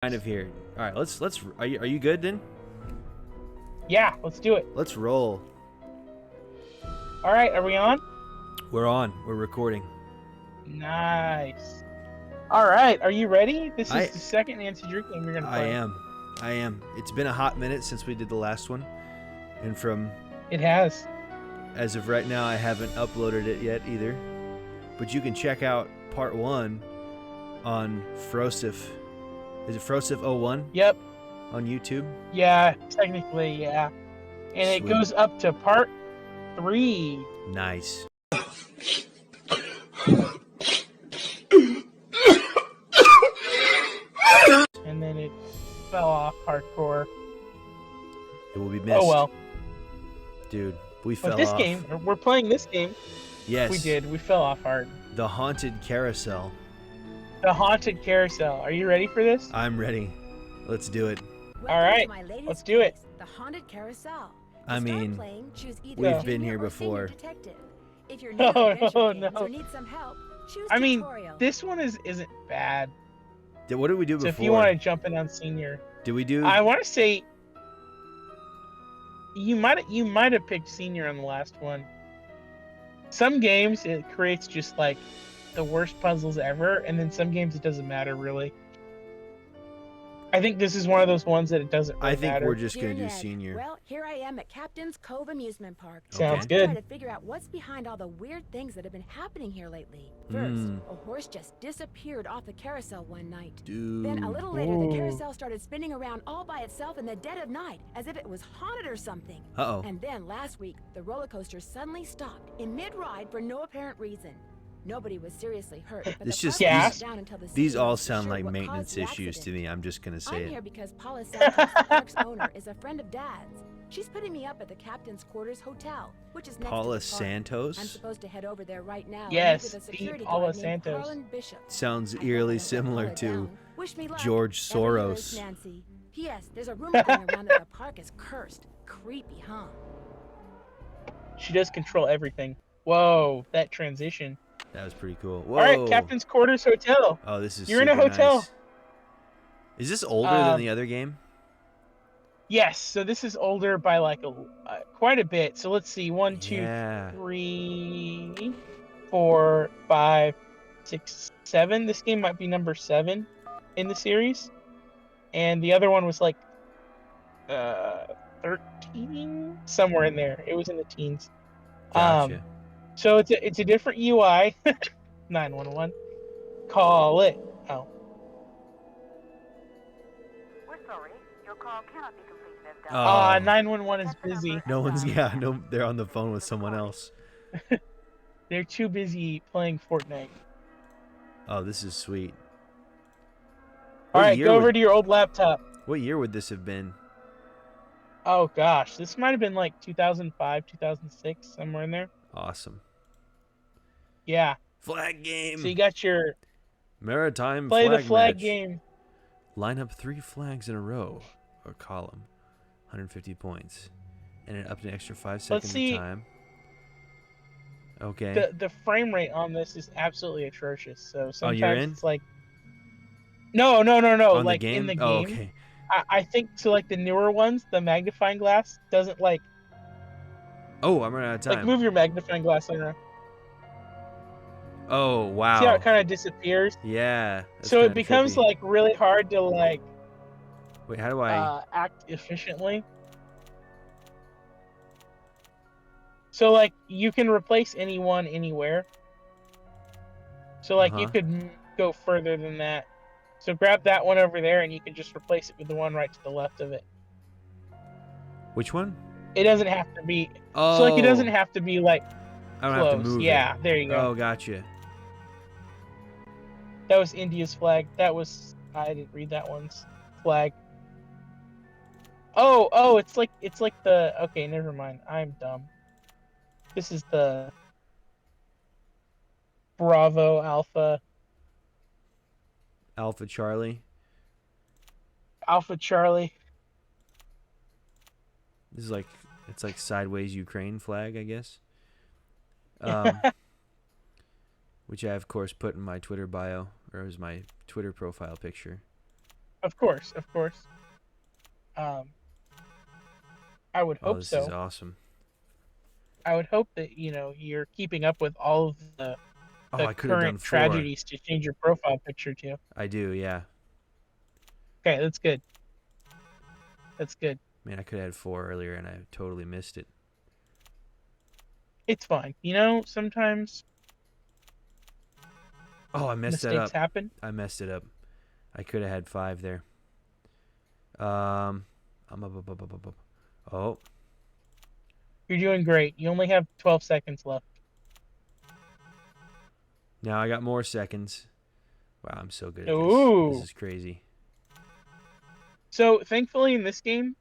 Kind of here. All right, let's. Are you good then? Yeah, let's do it. Let's roll. All right, are we on? We're on. We're recording. Nice. All right, are you ready? This I- is the second Nancy Drew game you're gonna play. I am. It's been a hot minute since we did the last one, and from It has. as of right now, I haven't uploaded it yet either. But you can check out part 1 on Frosif. Is it Frosif01 Yep. on YouTube? Yeah, technically, yeah. And it Sweet. goes up to part 3. Nice. And then it fell off hardcore. It will be missed. Oh well. Dude, we But fell this off. game, we're playing this game. Yes. We did. We fell off hard. The Haunted Carousel. The Haunted Carousel. Are you ready for this? I'm ready. Let's do it. All right, let's do it. The Haunted Carousel. I mean, We've been here before. If you're Oh, new to adventure no, games no. or need some help, choose I mean, tutorial. this one isn't bad. What did we do So before? if you want to jump in on senior, Did we do? I want to say you might have picked senior on the last one. Some games it creates just like the worst puzzles ever, and then some games it doesn't matter really. I think this is one of those ones that it doesn't really I think matter. we're just Dear gonna do Ned, senior. Well, here I am at Captain's Cove Amusement Park. Sounds Okay. good. Trying to figure out what's behind all the weird things that have been happening here lately. First, a horse just disappeared off the carousel one night. Dude. Then a little later, Ooh. the carousel started spinning around all by itself in the dead of night, as if it was haunted or something. Uh-oh. And then last week, the roller coaster suddenly stopped in mid-ride for no apparent reason. Nobody was seriously hurt, but This the just- park Yeah. shut down until the These city all was sound sure like what caused maintenance the issues to accident. me. I'm just gonna say I'm it. here because Paula Santos, the park's owner, is a friend of Dad's. She's putting me up at the Captain's Quarters Hotel, which is next Paula to the park. Santos? I'm supposed to head over there right now. and Yes, meet with a the security Paula guard named Santos. Carlin Bishop. Sounds I hope I eerily don't let similar Paula to down. Wish me luck. George Ever yours, Soros. Nancy. P.S. There's a rumor going around that the park is cursed. Creepy, huh? She does control everything. Whoa, that transition. That was pretty cool. Whoa. All right, Captain's Quarters Hotel. Oh, this is You're in a super hotel. nice. Is this older than Um, the other game? Yes, so this is older by like quite a bit. So let's see, 1, 2, Yeah. 3, 4, 5, 6, 7. This game might be number 7 in the series, and the other one was like 13, somewhere in there. It was in the teens. Gotcha. So it's a different UI. 911. Call it. Oh. We're sorry, your call cannot be completed as Oh. done. 911 is busy. No one's, no, they're on the phone with someone else. They're too busy playing Fortnite. Oh, this is sweet. All What right, year go over would- to your old laptop. What year would this have been? Oh gosh, this might have been like 2005, 2006, somewhere in there. Awesome. Yeah. Flag game. So you got your Maritime play flag the flag match. game. Line up 3 flags in a row or column. 150 points. And up to an extra 5 seconds see. of time. Okay. The frame rate on this is absolutely atrocious. So Oh, you're sometimes in? it's like no, On like the game? in the game. Oh, okay. I think so. Like the newer ones, the magnifying glass doesn't like Oh, I'm running out of time. move your magnifying glass around. Oh, wow. See how it kind of disappears. Yeah. that's So it kinda becomes trippy. like really hard to like Wait, how do I... act efficiently. So like you can replace anyone anywhere. So like you Uh-huh. could go further than that. So grab that one over there and you can just replace it with the one right to the left of it. Which one? It doesn't have to be Oh. so like it doesn't have to be like I don't close. have to move Yeah, it. there you go. Oh, gotcha. That was India's flag. That was I didn't read that one's flag. Oh, it's like the okay, never mind. I'm dumb. This is the Bravo Alpha Alpha Charlie. Charlie. This is like... It's like sideways Ukraine flag, I guess. Which I, of course, put in my Twitter bio. Or as my Twitter profile picture. Of course, of course. Um, I would Oh, hope this is so. awesome. I would hope that you're keeping up with all of Oh, the I could have done current 4. tragedies to change your profile picture to. I do, yeah. Okay, that's good. That's good. Man, I could have had 4 earlier, and I totally missed it. It's fine. Sometimes Oh, I messed that mistakes up. happen. I messed it up. I could have had 5 there. I'm up. Oh, You're doing great. You only have 12 seconds left. now I got more seconds. Wow, I'm so good at this. This Ooh. is crazy. So thankfully in this game,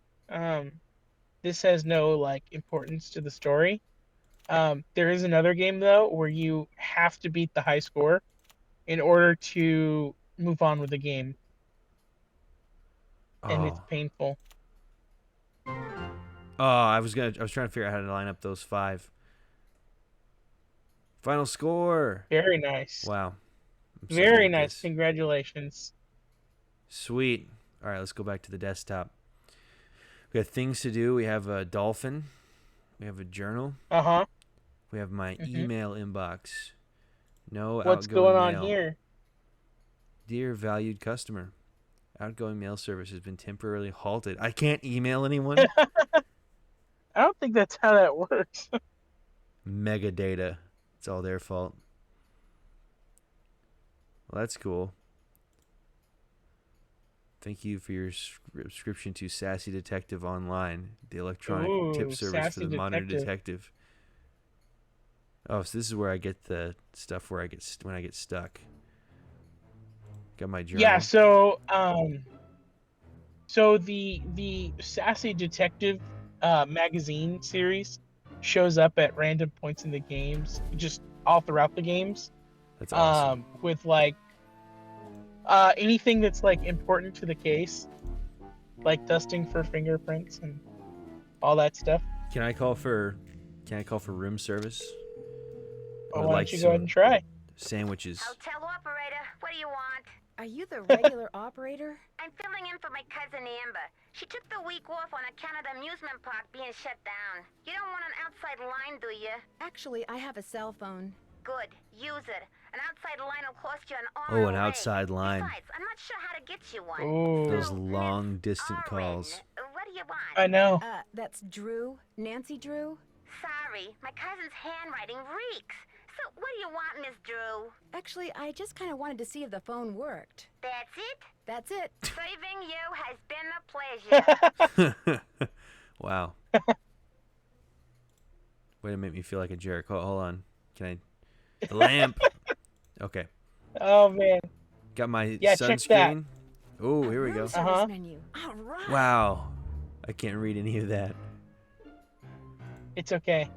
this has no importance to the story. There is another game though where you have to beat the high score in order to move on with the game, and it's Oh, painful. I was trying to figure out how to line up those 5. Final score. Very nice. Wow, I'm so good Very at nice. this. Congratulations. Sweet. All right, let's go back to the desktop. We got things to do. We have a dolphin. We have a journal. Uh-huh. We have my Mhm. email inbox. No What's outgoing going on mail. here? Dear valued customer, outgoing mail service has been temporarily halted. I can't email anyone. I don't think that's how that works. Mega data. It's all their fault. Well, that's cool. Thank you for your subscription to Sassy Detective Online, the electronic tip Ooh, service for sassy the modern detective. detective. Oh, so this is where I get the stuff where when I get stuck. Got my journal. Yeah, so the Sassy Detective magazine series shows up at random points in the games, just all throughout the games. That's awesome. With anything that's important to the case, like dusting for fingerprints and all that stuff. Can I call for room service? I Well, would why like don't you go ahead some and try? sandwiches. Hotel operator, what do you want? Are you the regular operator? I'm filling in for my cousin Amber. She took the week off on account of the amusement park being shut down. You don't want an outside line, do you? Actually, I have a cell phone. Good. Use it. An outside line will cost you an arm. Oh, an and a leg. outside line. Besides, I'm not sure how to get you one. Ooh. Those So, long Miss distant Oren, calls. What do you want? I know. That's Drew. Nancy Drew. Sorry, my cousin's handwriting reeks. So, what do you want, Miss Drew? Actually, I just kind of wanted to see if the phone worked. That's it? That's it. Saving you has been a pleasure. Wow. Way to make me feel like a jerk. Oh, hold on. Can I? The lamp. Okay. Oh man. Got my Yeah, check that. sunscreen. Oh, here we go. Room service Uh-huh. menu. All right. Wow. I can't read any of that. It's okay.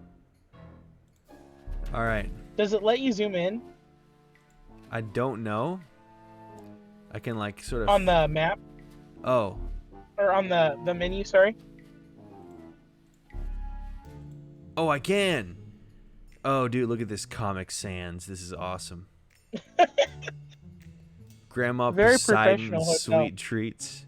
All right. Does it let you zoom in I don't know. I can sort of. on the map Oh. or on the menu? Sorry. Oh, I can. Oh, dude, look at this Comic Sans. This is awesome. Grandma Very Poseidon's professional hotel. sweet treats.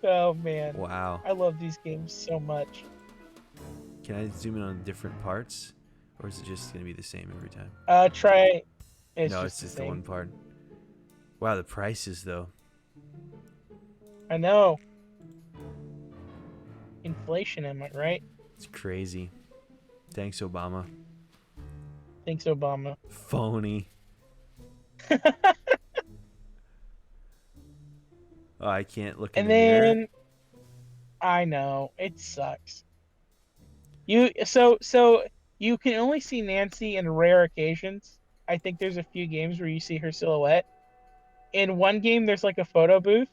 Oh man. Wow. I love these games so much. Can I zoom in on different parts? Or is it just going to be the same every time? Try. No, it's just the one part. Wow, the prices, though. I know. Inflation, am I right? It's crazy. Thanks, Obama. Thanks, Obama. Phony. Oh, I can't look in And the mirror. then I know it sucks. So you can only see Nancy in rare occasions. I think there's a few games where you see her silhouette. In one game, there's a photo booth,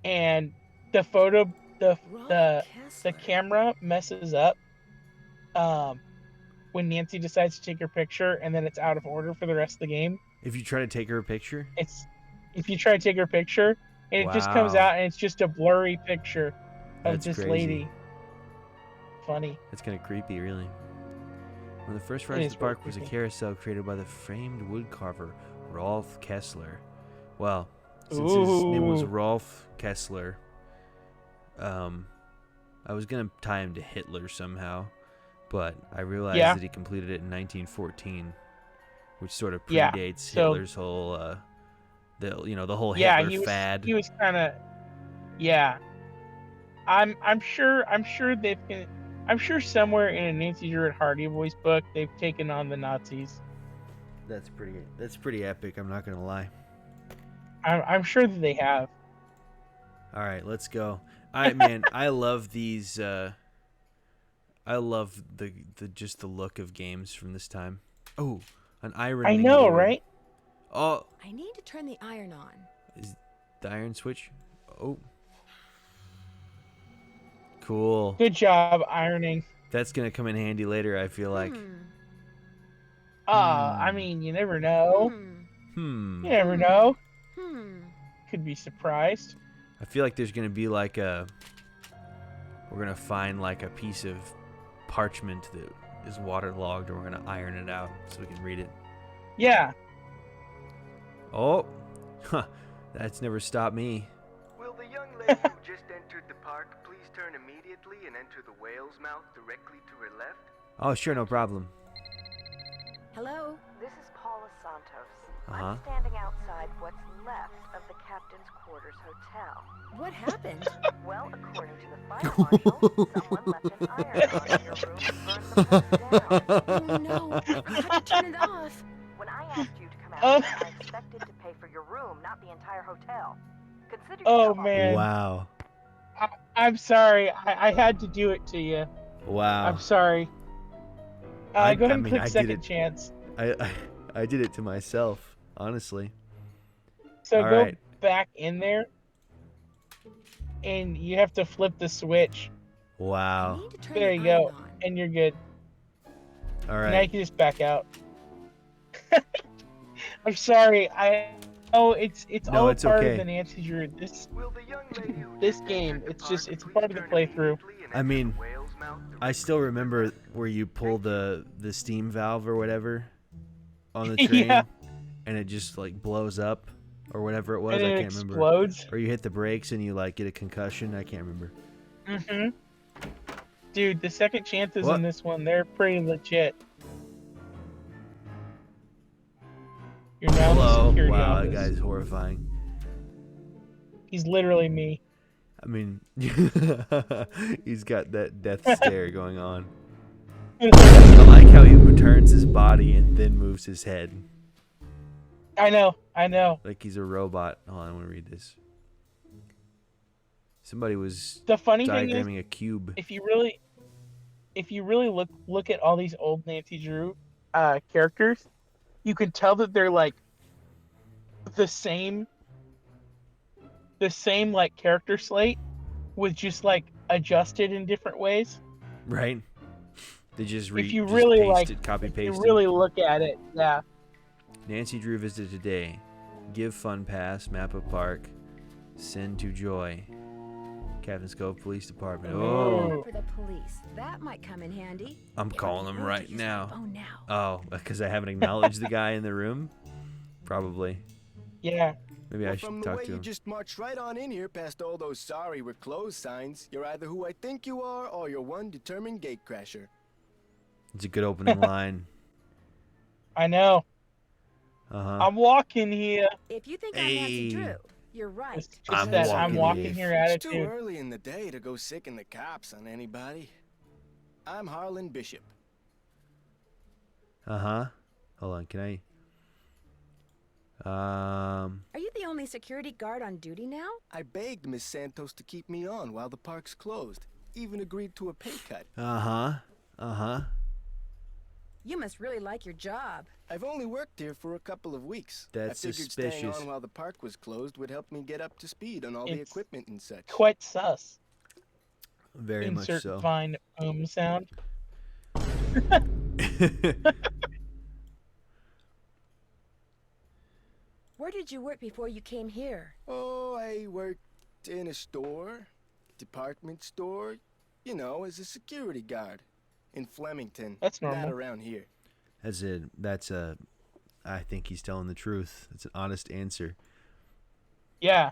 and the camera messes up when Nancy decides to take her picture, and then it's out of order for the rest of the game. If you try to take her a picture? If you try to take her picture, and it just comes Wow. out, and it's just a blurry picture of That's this crazy. lady. Funny. That's kind of creepy, really. One of the first It rides is to the park really was a creepy. carousel created by the famed woodcarver Rolf Kessler. Well, since his name was Ooh. Rolf Kessler, I was gonna tie him to Hitler somehow, but I realized Yeah. that he completed it in 1914, which sort of Yeah, predates so- Hitler's whole, the whole Yeah, Hitler fad. he was kind of. Yeah. I'm sure I'm sure somewhere in a Nancy Drew Hardy Boys book they've taken on the Nazis. That's pretty epic. I'm not gonna lie. I'm sure that they have. All right, let's go. I love these. I love the just the look of games from this time. Oh, an iron. I know, lure. right? Oh, I need to turn the iron on. is the iron switch? Oh, cool. Good job ironing. That's gonna come in handy later. I feel like. I mean, you never know. Hmm. You never know. Hmm. Could be surprised. I feel like there's gonna be like we're gonna find like a piece of parchment that is waterlogged, and we're gonna iron it out so we can read it. Yeah. Oh, huh. That's never stopped me. Will the young lady who just entered the park please turn immediately and enter the whale's mouth directly to her left? Oh, sure, no problem. Hello? This is Paula Santos. Uh-huh. I'm standing outside what's left of the captain's quarters hotel. What happened? Well, according to the fire marshal, someone left an iron on in your room and burned the place down. Oh no, I have to turn it off. When I asked you to come out, I expected to pay for your room, not the entire hotel. Consider Oh yourself man. Wow. I'm sorry. I had to do it to you. Wow. I'm sorry. Go ahead and click I did second it. chance. I did it to myself, honestly. So All go right. back in there, and you have to flip the switch. I Wow. need to turn There the you iron go, on. and you're good. All Now you right. can just back out. I'm sorry. It's No, all it's part okay. of the Nancy Drew. Will the young lady who This just game, entered the it's just park it's please part of the turn playthrough. immediately and I enter mean, the whale's mouth I still directly to her remember left? where you pull the steam valve or whatever on the train, Yeah. and it just like blows up or whatever it was. And I it can't remember. explodes. Or you hit the brakes and you like get a concussion. I can't remember. Mm-hmm. Dude, the second chances What? in this one, they're pretty legit. You're now the Hello. security Wow, office. that guy's horrifying. He's literally me. I mean, he's got that death stare going on. I like how he turns his body and then moves his head I know. like he's a robot. Hold on, I want to read this. Somebody was The funny thing is, diagramming a cube. if you really look at all these old Nancy Drew characters, you can tell that they're like the same like character slate with just like adjusted in different ways. Right? They just If you just really pasted, copy if you pasted. really look at it, yeah. Nancy Drew visited today. Give fun pass, map of park, send to Joy. Captain's Cove Police Department. Oh, For the police. That might come in handy. I'm It calling would be him rude to right use my now. phone now. Oh, because I haven't acknowledged the guy in the room? Probably. Yeah. Maybe I Well, should from the talk way to you him. just marched right on in here past all those sorry we're closed signs, you're either who I think you are or you're one determined gatecrasher. It's a good opening line. I know. Uh-huh. I'm walking here. If you think I'm Nancy Hey. Drew, you're right. It's I'm that walking I'm walking here. here It's too attitude. early in the day to go sicking the cops on anybody. I'm Harlan Bishop. Uh-huh. Hold on, can I... Are you the only security guard on duty now? I begged Miss Santos to keep me on while the park's closed. Even agreed to a pay cut. Uh-huh. Uh-huh. You must really like your job. I've only worked here for a couple of weeks. That's I figured staying suspicious. on while the park was closed would help me get up to speed on all the It's equipment and such. Quite sus. Very much Insert so. fine sound. Where did you work before you came here? Oh, I worked in a store, department store, you know, as a security guard. In Flemington. That's Not normal. around here. I think he's telling the truth. It's an honest answer. Yeah.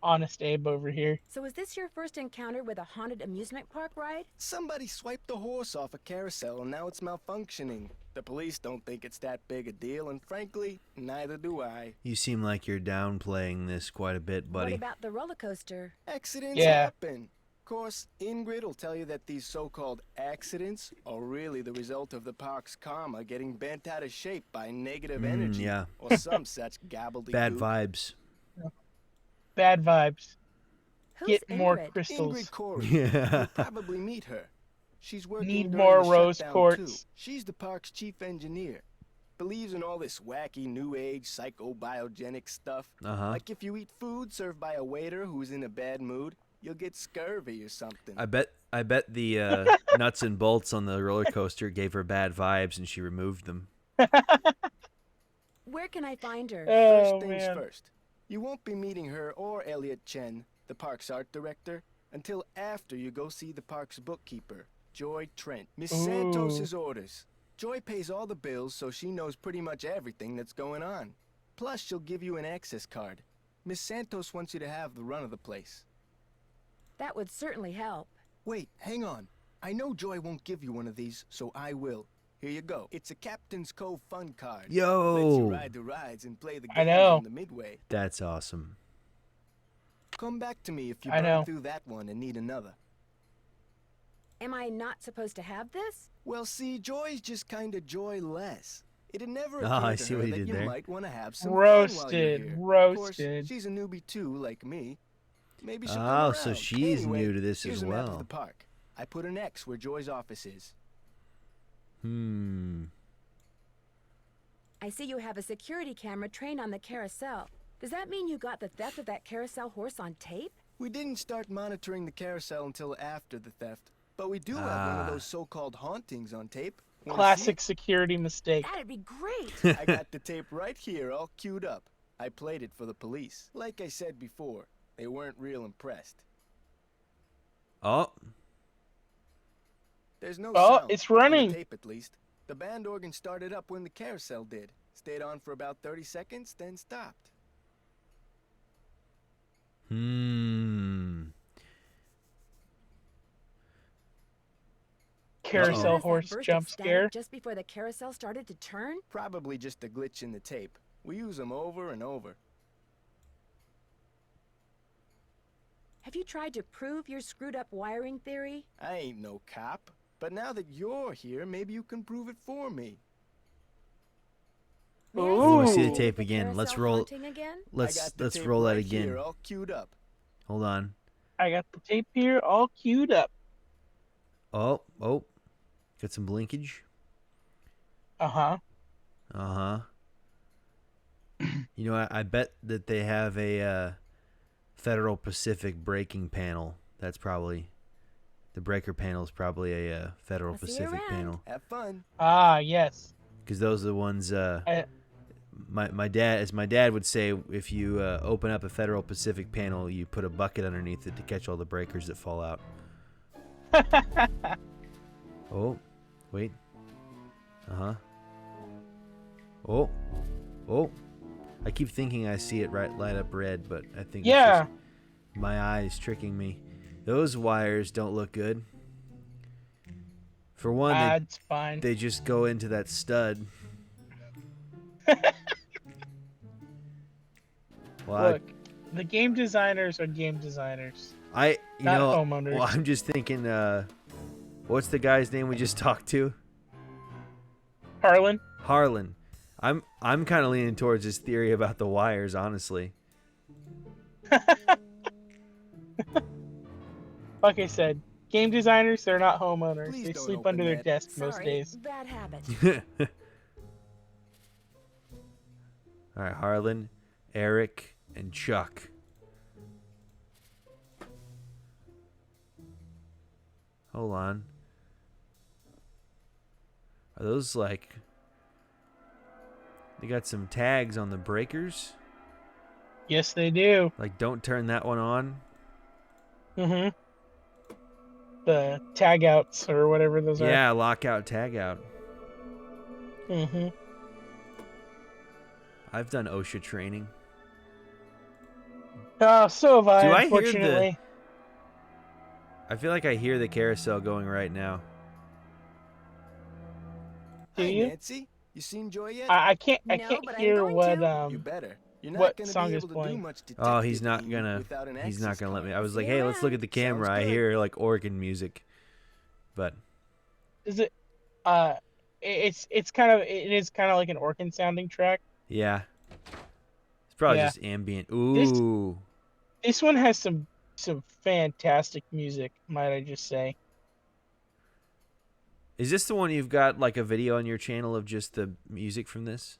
Honest Abe over here. So is this your first encounter with a haunted amusement park ride? Somebody swiped a horse off a carousel and now it's malfunctioning. The police don't think it's that big a deal, and frankly, neither do I. You seem like you're downplaying this quite a bit, buddy. What about the roller coaster? Accidents Yeah. happen. Of course, Ingrid will tell you that these so-called accidents are really the result of the park's karma getting bent out of shape by negative energy. Yeah. Or some such gobbledygook. Bad vibes. Bad vibes. Who's Get more Ingrid? Ingrid crystals. Corey. Yeah. You'll probably meet her. She's working Need during more the rose shutdown, quartz. too. She's the park's chief engineer. Believes in all this wacky new age psychobiogenic stuff. Uh-huh. Like if you eat food served by a waiter who's in a bad mood, you'll get scurvy or something. I bet the nuts and bolts on the roller coaster gave her bad vibes and she removed them. Where can I find her? First Oh, things man. first. You won't be meeting her or Elliot Chen, the park's art director, until after you go see the park's bookkeeper, Joy Trent. Miss Ooh. Santos's orders. Joy pays all the bills, so she knows pretty much everything that's going on. Plus, she'll give you an access card. Miss Santos wants you to have the run of the place. That would certainly help. Wait, hang on. I know Joy won't give you one of these, so I will. Here you go. It's a Captain's Cove fun card. Lets you Yo, ride the rides and play the I games know. on the midway. that's awesome. Come back to me if you I burn know. through that one and need another. Am I not supposed to have this? Well, see, Joy's just kind of joyless. It'd never Ah, occur I to see her what he that did you there. might want to have some Roasted, fun while you're here. Of course, roasted. she's a newbie too, like me. Maybe she'll Oh, come so around. she's Anyway, new to this here's as a map well. of the park. I put an X where Joy's office is. I see you have a security camera trained on the carousel. Does that mean you got the theft of that carousel horse on tape? We didn't start monitoring the carousel until after the theft, but we do have one of those so-called hauntings on tape. Wanna see Classic security mistake. That'd be great. it? I got the tape right here, all queued up. I played it for the police. Like I said before, they weren't real impressed. Oh, There's no Oh, sound. it's on the running. tape, at least. The band organ started up when the carousel did. Stayed on for about 30 seconds, then stopped. Carousel Notice that horse burst of jump static scare. just before the carousel started to turn? Probably just a glitch in the tape. We use them over and over. Have you tried to prove your screwed up wiring theory? I ain't no cop. But now that you're here, maybe you can prove it for me. May I Ooh. see Wanna see you the with tape again. Let's carousel roll- haunting again? I let's got the let's tape roll that right again. Here, all queued up. Hold on. I got the tape here all queued up. Oh, got some blinkage. Uh-huh. You know, I bet that they have a Federal Pacific braking panel. That's probably the breaker panel is probably a Federal I'll see you Pacific around. panel Have fun. Ah, yes. because those are the ones. I- My dad, as my dad would say, if you open up a Federal Pacific panel, you put a bucket underneath it to catch all the breakers that fall out. Oh, wait. Oh. I keep thinking I see it light up red, but I think Yeah. it's just my eyes tricking me. Those wires don't look good. For one, It's fine. they just go into that stud. Well, Look, the game designers are game designers. you not know, homeowners. well, I'm just thinking, what's the guy's name we just talked to? Harlan? Harlan. I'm kind of leaning towards his theory about the wires, honestly. Like I said, game designers, they're not homeowners. Please They don't sleep open under their that. desk most Sorry, days. bad habit. All right, Harlan, Eric, and Chuck. Hold on. Are those like... They got some tags on the breakers? Yes, they do. Like, don't turn that one on? Mm-hmm. the tag outs or whatever those are. Yeah, lockout, tag out. Mm-hmm. I've done OSHA training. So have I, Do I hear the? unfortunately. I feel like I hear the carousel going right now. Do Hi, you? Nancy. You seen Joy yet? I can't No, but I'm hear going what to. You better. You're not what gonna song be is able to do playing. much Oh, he's detectiving not gonna. without an He's not access gonna let me. card. I was like, See hey, you let's look around. at the camera. Sounds I good. hear like organ music, but Is it? It is kind of like an organ sounding track. yeah, it's probably Yeah. just ambient. This Ooh, this one has some fantastic music, might I just say. is this the one you've got like a video on your channel of just the music from this?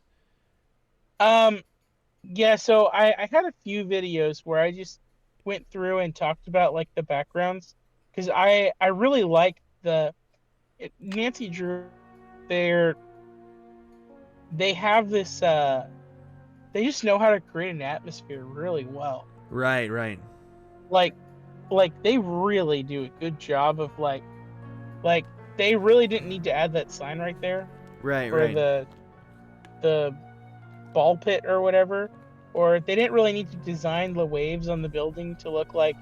Yeah, so I had a few videos where I just went through and talked about like the backgrounds because I really like Nancy Drew. They have this they just know how to create an atmosphere really well. Right, right. Like they really do a good job of like they really didn't need to add that sign right there Right, for right. the ball pit or whatever, or they didn't really need to design the waves on the building to look like,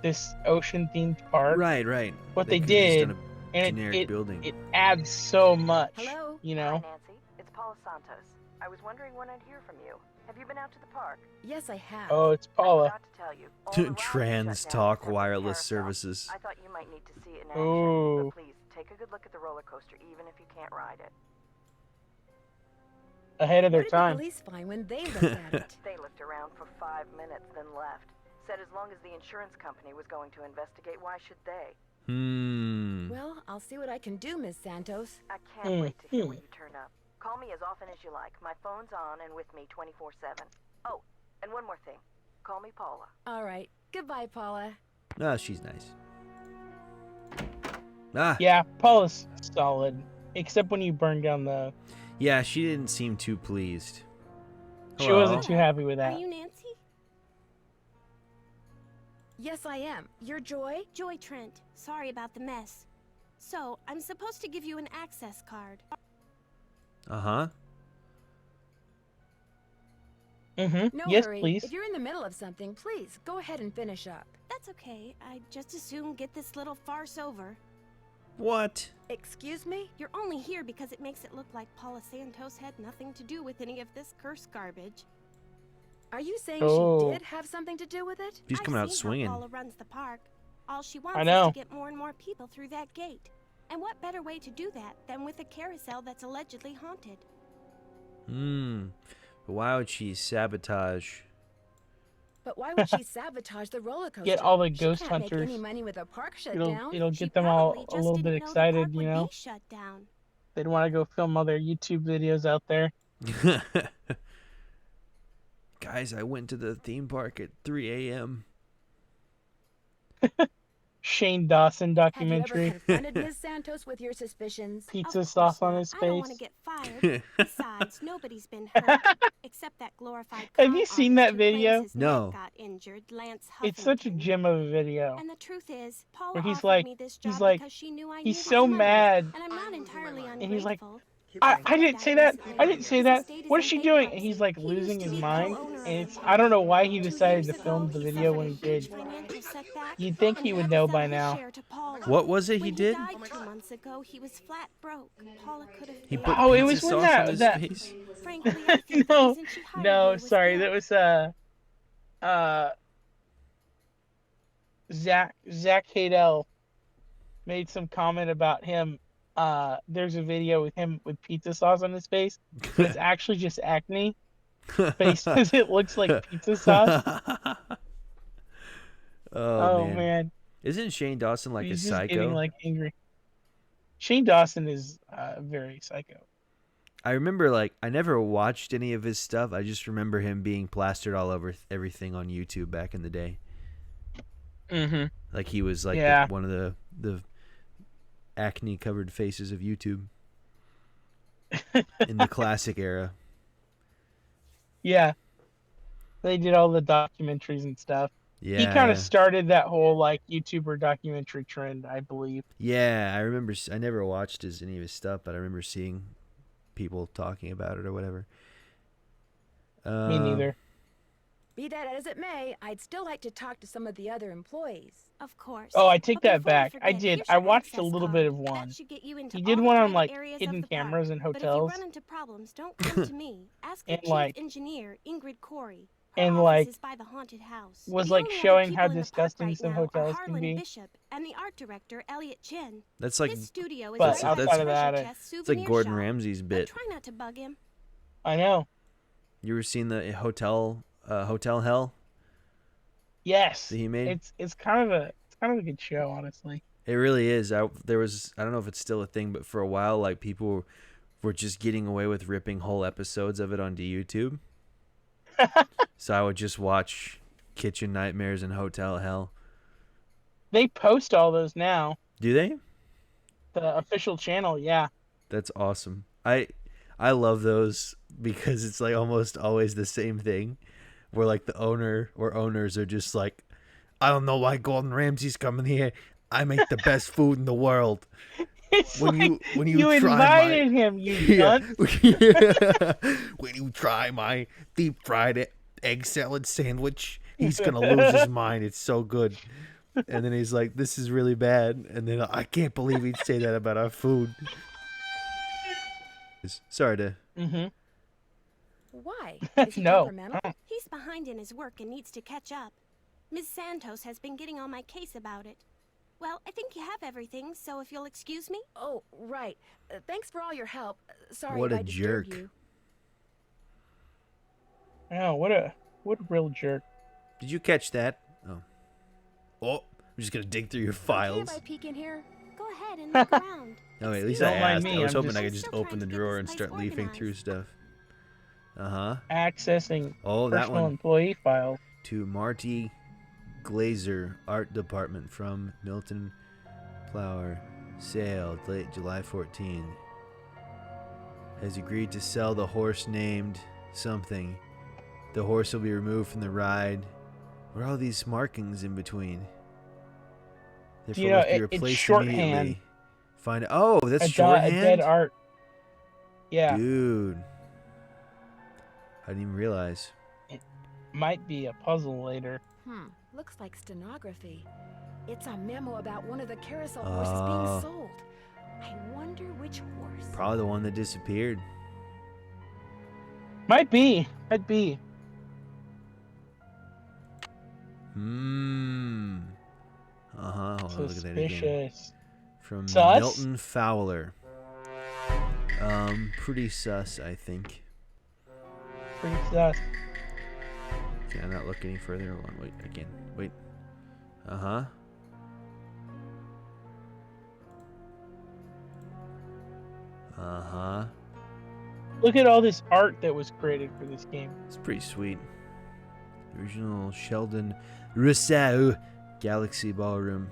this ocean themed park. Right, right. What They they could have just did, done a and generic building. it adds so much. Hello? Hi, Nancy. It's Paula Santos. I was wondering when I'd hear from you. Have you been out to the park? Yes, I have. Oh, it's I Paula. forgot to tell you. all the rides Trans shut down talk except for wireless Carousel. services. I thought you might need to see it in action. Ooh. But please, take a good look at the roller coaster, even if you can't ride it. Ahead of their What did the time. police find when they looked at it? They looked around for 5 minutes, then left. Said as long as the insurance company was going to investigate, why should they? Well, I'll see what I can do, Miss Santos. I can't wait to hear when you turn up. Call me as often as you like. My phone's on and with me 24/7. Oh, and one more thing. Call me Paula. All right. Goodbye, Paula. Oh, she's nice. Ah, Yeah, Paula's solid, except when you burn down the. yeah, she didn't seem too pleased. She Hello? wasn't too happy with that. Are you Nancy? Yes, I am. You're Joy? Joy Trent. Sorry about the mess. So, I'm supposed to give you an access card. Uh-huh. Mm-hmm. No Yes, hurry. please. If you're in the middle of something, please go ahead and finish up. That's okay. I just as soon get this little farce over. What? Excuse me? You're only here because it makes it look like Paula Santos had nothing to do with any of this cursed garbage. Are you saying Oh. she did have something to do with it? She's I've coming out seen swinging. How Paula runs the park. All she wants I is know. to get more and more people through that gate. And what better way to do that than with a carousel that's allegedly haunted? But why would she sabotage? But why would she sabotage the roller coaster? Get all the She ghost can't make hunters. any money with a park shut It'll down. it'll She get them probably all a just little didn't bit know the park excited, would you know. be shut down. They'd want to go film all their YouTube videos out there. Guys, I went to the theme park at 3 a.m. Shane Dawson Have you ever documentary. confronted Ms. Santos with your suspicions? Pizza Of sauce course on not. his I don't want to face. get fired. Besides, nobody's been hurt except that glorified. Have you con seen artist that who claims video? his No. neck got injured, Lance It's such a Huffington. gem of a video. And the truth is, Paula Where he's offered like- me this he's job like- because she knew I He's needed so the money. mad. And I'm not entirely ungrateful. And he's like, I didn't say that. I didn't say His that. estate is What in is she doing? And bankruptcy. he's like He losing used to his be mind. co-owner of And the it's park. I don't know why he 2 decided years to film ago, the he video suffered when a he huge did. financial setback, You'd think and he would had to know sell by his now. share to Paula. What was it When he did? died 2 months ago, he was flat broke. Paula could have He paid put Oh, it pizza was when sauce on his that- face. Frankly, I think the No, reason she hired me no, was sorry. guilt. That was Zach Hadel made some comment about him. There's a video with him with pizza sauce on his face, but it's actually just acne. But he says it looks like pizza sauce. Oh, Oh man. man, Isn't Shane Dawson like he's a just getting psycho? like angry. Shane Dawson is very psycho. I remember, like, I never watched any of his stuff. I just remember him being plastered all over everything on YouTube back in the day. Mm-hmm. Like he was like Yeah. one of the acne covered faces of YouTube in the classic era. Yeah, they did all the documentaries and stuff. Yeah. He kind of started that whole like YouTuber documentary trend, I believe. Yeah, I remember. I never watched any of his stuff, but I remember seeing people talking about it or whatever. Me neither. Be that as it may, I'd still like to talk to some of the other employees. Of course. Oh, I take But that before back. I forget, did. here's I your watched a access little card. bit of one. That should get you into He all did the one on private like areas of hidden the park. cameras in But if you hotels, run into problems, don't come to me. Ask the and chief like engineer, Ingrid Corey. Her and office like is by the haunted house. was The like only other showing how people in the park disgusting right some now are hotels can Harlan be. Bishop and the art director Elliot Chin. That's like His studio is But right by outside the of treasure that, chest it's like souvenir Gordon shop. Ramsay's But bit. try not to bug him. I know. You ever seen the Hotel Hell Yes, that he made? it's kind of a good show, honestly. It really is. I don't know if it's still a thing, but for a while, like people were just getting away with ripping whole episodes of it onto YouTube. So I would just watch Kitchen Nightmares and Hotel Hell. They post all those now. Do they? The official channel, yeah. That's awesome. I love those because it's like almost always the same thing, where like the owner or owners are just like, I don't know why Gordon Ramsay's coming here. I make the best food in the world. It's When like you try invited him, you Yeah. dunce. When you try my deep fried egg salad sandwich, he's gonna lose his mind. It's so good. And then he's like, "This is really bad." And then I can't believe he'd say that about our food. Sorry to. Mm-hmm. Why? Is he No. temperamental? He's behind in his work and needs to catch up. Ms. Santos has been getting on my case about it. Well, I think you have everything, so if you'll excuse me. Oh, right. Thanks for all your help. Sorry What if a I disturbed jerk. you. Oh, what a real jerk. Did you catch that? Oh, I'm just gonna dig through your files. Okay, if I peek in here? Go ahead and look around. Oh, at least Don't I mind asked. me, I was I'm hoping I just- could just I'm still open trying the to get drawer this and place start leafing through organized. stuff. Accessing Oh, that personal one. employee files. To Marty Glazer, Art Department from Milton Flower. Sale, late July 14. Has agreed to sell the horse named something. The horse will be removed from the ride. What are all these markings in between? Therefore, You know, must be it's replaced shorthand. immediately. Find. Oh, that's A shorthand. dead art. Yeah, Dude, I didn't even realize. might be a puzzle later. Looks like stenography. It's a memo about one of the carousel horses being sold. I wonder which horse. Probably the one that disappeared. Might be. Might be. Hold on, look at that again. Suspicious. From Sus? Milton Fowler. Pretty sus, I think. Pretty sus. Can I not look any further? Hold on, wait, again. Wait. Look at all this art that was created for this game. It's pretty sweet. The original Sheldon Rousseau Galaxy Ballroom.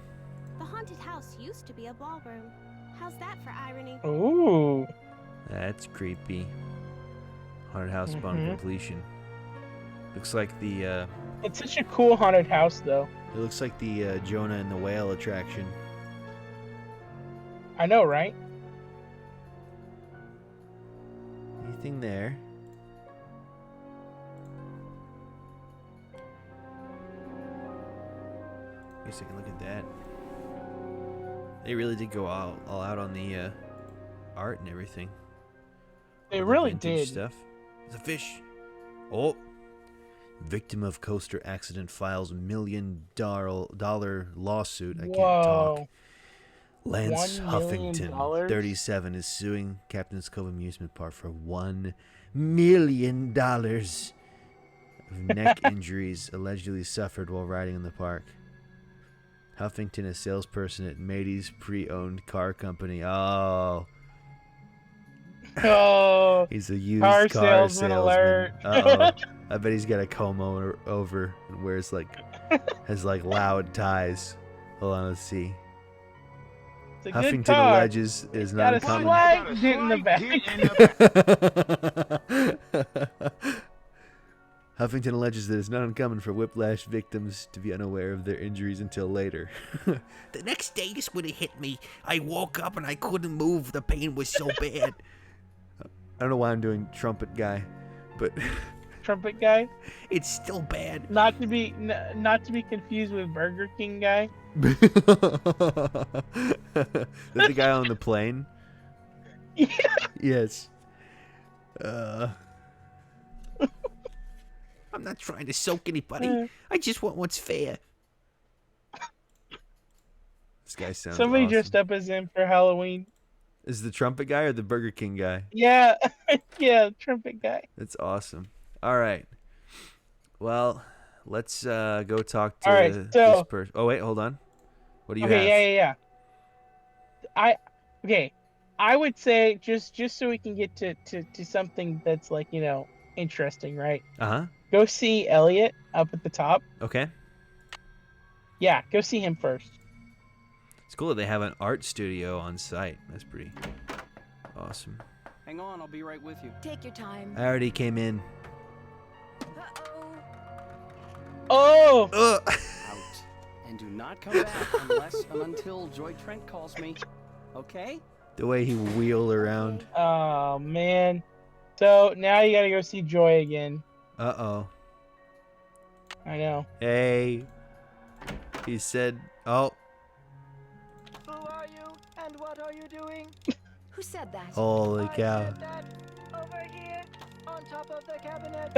The haunted house used to be a ballroom. How's that for irony? Ooh. That's creepy. Haunted house upon completion. Looks like the It's such a cool haunted house, though. it looks like the Jonah and the Whale attraction. I know, right? Anything there? Guess I can look at that. They really did go all out on the art and everything. They All the really vintage did. Stuff. It's a fish. Oh. Victim of coaster accident files $1 million lawsuit. I can't talk. Whoa. Lance $1 million? Huffington, 37, is suing Captain's Cove Amusement Park for $1 million of neck injuries allegedly suffered while riding in the park. Huffington, a salesperson at Matey's pre-owned car company. Oh, Oh. he's a used Car car salesman salesman. alert. Uh-oh. I bet he's got a comb over and wears has loud ties. Hold on, let's see. It's a good Huffington car. alleges is Got not a uncommon. slight dent in the back. Huffington alleges that it's not uncommon for whiplash victims to be unaware of their injuries until later. The next day this would have hit me. I woke up and I couldn't move. The pain was so bad. I don't know why I'm doing trumpet guy, but Trumpet guy. it's still bad. Not to be confused with Burger King guy. Is that the guy on the plane? Yeah. Yes. I'm not trying to soak anybody. I just want what's fair. This guy sounds Somebody awesome. dressed up as him for Halloween. Is the trumpet guy or the Burger King guy? Yeah, yeah, trumpet guy. That's awesome. All right. Well, let's go talk to All right, this so- person. Oh, wait, hold on. What do you Okay, have? yeah. I would say just so we can get to something that's like, interesting, right? Uh-huh. Go see Elliot up at the top. Okay. Yeah, go see him first. It's cool that they have an art studio on site. That's pretty awesome. Hang on, I'll be right with you. Take your time. I already came in. Oh! Out. And do not come back unless and until Joy Trent calls me. Okay? The way he wheeled around. Oh, man. So now you gotta go see Joy again. Uh-oh. I know. Hey. He said, oh. Who are you and what are you doing? Who said that? Holy I cow. said that over here on top of the cabinet.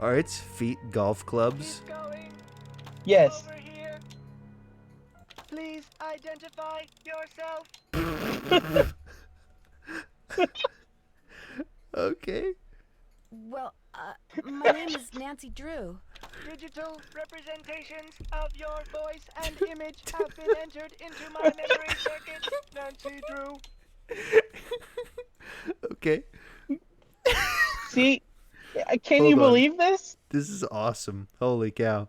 Are its feet golf clubs? Keep going. Yes. Over here. Please identify yourself. Okay. Well, my name is Nancy Drew. Digital representations of your voice and image have been entered into my memory circuit. Nancy Drew. Okay. See? Can Hold you on. believe this? This is awesome. Holy cow.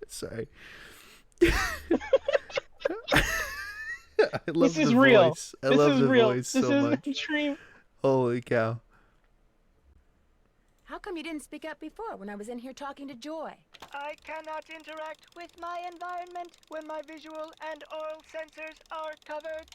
Sorry. I love This is the real. voice. I This love is the real. voice This so is much. a dream. Holy cow. How come you didn't speak up before when I was in here talking to Joy? I cannot interact with my environment when my visual and oral sensors are covered.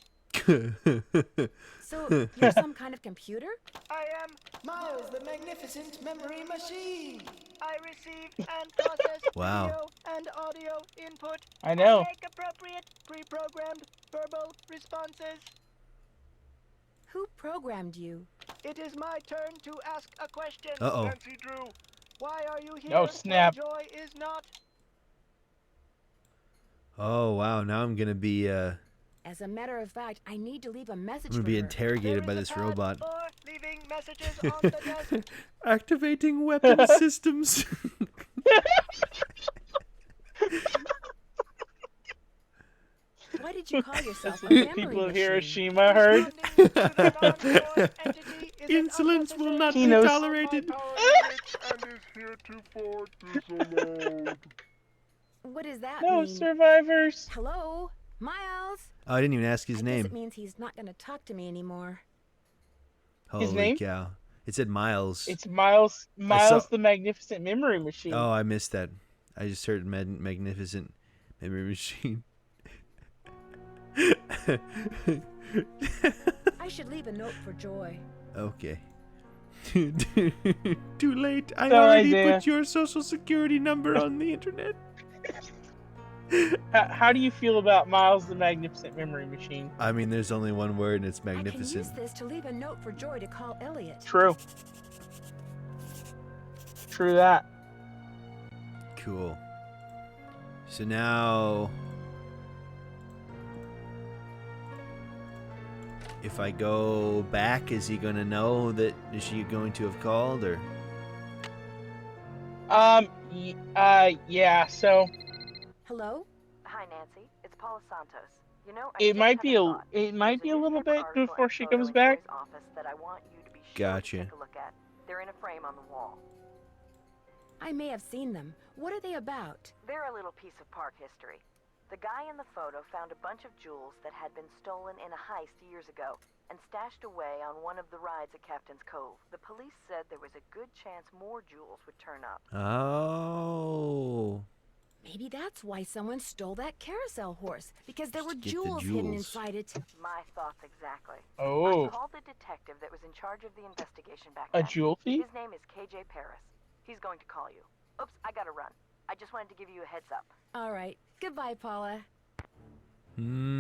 So, you're some kind of computer? I am Miles, the magnificent memory machine. I receive and process Wow. video and audio input. I know. Make appropriate pre-programmed verbal responses. Who programmed you? It is my turn to ask a question. Uh-oh. Nancy Drew, why are you here? Oh, snap. when Joy is not. Oh, wow. Now I'm going to be As a matter of fact, I need to leave a message I'm gonna for be her. interrogated by There is this a pad robot. for leaving messages on the desk. Activating weapon systems. Why did you call yourself a The memory people of machine? Hiroshima heard. Responding to the non-voice entity is an Insolence will not He be knows- tolerated. What does that No mean? survivors. Hello? Miles? Oh, I didn't even ask his I guess name. it means he's not going to talk to me anymore. Holy name? cow. It said Miles. It's Miles saw- the Magnificent Memory Machine. Oh, I missed that. I just heard magnificent memory machine. I should leave a note for Joy. Okay. Too late. I So, already Isaiah. put your social security number on the internet. How do you feel about Miles the Magnificent Memory Machine? I mean, there's only one word, and it's I can magnificent. use this to leave a note for Joy to call Elliot. True. True that. Cool. So now, if I go back, is he gonna know that? Is she going to have called, or? Yeah. So Hello? Hi, Nancy. It's Paula Santos. You know, it just might had be a thought. it might There's be a little newspaper bit article before and she photo comes in back. Joy's office that I want you to be sure Gotcha. to take a look at. They're in a frame on the wall. I may have seen them. What are they about? They're a little piece of park history. The guy in the photo found a bunch of jewels that had been stolen in a heist years ago. and stashed away on one of the rides at Captain's Cove. The police said there was a good chance more jewels would turn up. Oh. Maybe that's why someone stole that carousel horse, because there were Get the jewels hidden jewels. inside it. My thoughts exactly. Oh. I called the detective that was in charge of the investigation back A then. jewel thief? His name is KJ Paris. He's going to call you. Oops, I gotta run. I just wanted to give you a heads up. All right. Goodbye, Paula. Hmm.